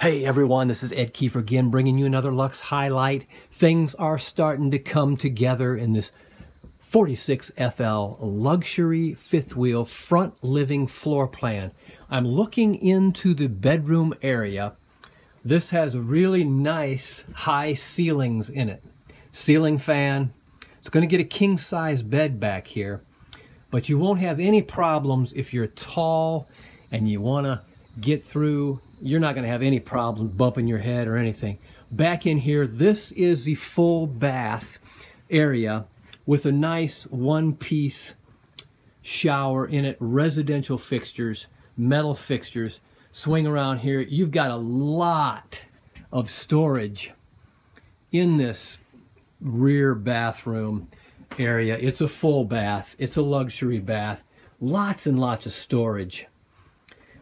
Hey everyone, this is Ed Kiefer again, bringing you another Luxe highlight. Things are starting to come together in this 46FL luxury fifth wheel front living floor plan. I'm looking into the bedroom area. This has really nice high ceilings in it. Ceiling fan. It's going to get a king size bed back here, but you won't have any problems if you're tall and you want to get through. You're not going to have any problems bumping your head or anything. Back in here, this is the full bath area with a nice one-piece shower in it, residential fixtures, metal fixtures. Swing around here, you've got a lot of storage in this rear bathroom area. It's a full bath, it's a luxury bath, lots and lots of storage.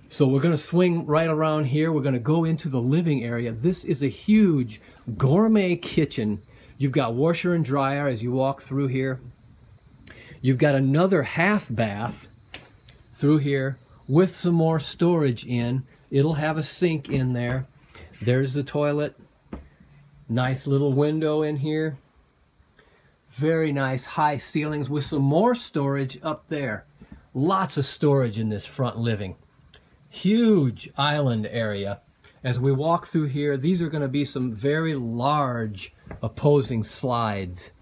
So we're going to swing right around here. We're going to go into the living area. This is a huge gourmet kitchen. You've got washer and dryer as you walk through here. You've got another half bath through here with some more storage in. It'll have a sink in there. There's the toilet. Nice little window in here. Very nice high ceilings with some more storage up there. Lots of storage in this front living. Huge island area. As we walk through here, these are going to be some very large opposing slides.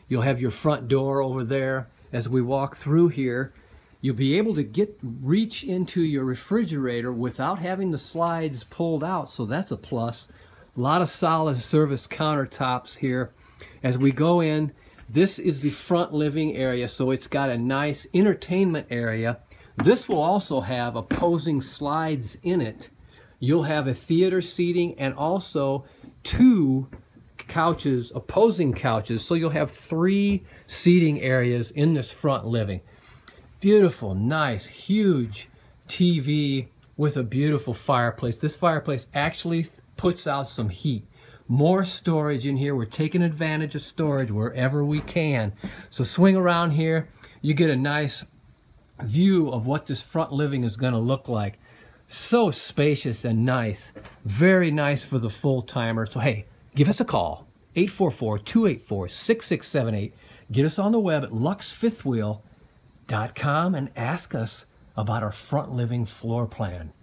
You'll have your front door over there. As we walk through here, you'll be able to reach into your refrigerator without having the slides pulled out, so that's a plus. A lot of solid surface countertops here. As we go in, this is the front living area, so it's got a nice entertainment area. This will also have opposing slides in it. You'll have a theater seating and also two couches, opposing couches, so you'll have 3 seating areas in this front living. Beautiful, nice, huge TV with a beautiful fireplace. This fireplace actually puts out some heat. More storage in here. We're taking advantage of storage wherever we can. So swing around here, you get a nice view of what this front living is going to look like. So spacious and nice. Very nice for the full-timer. So hey, give us a call. 844-284-6678. Get us on the web at luxefifthwheel.com and ask us about our front living floor plan.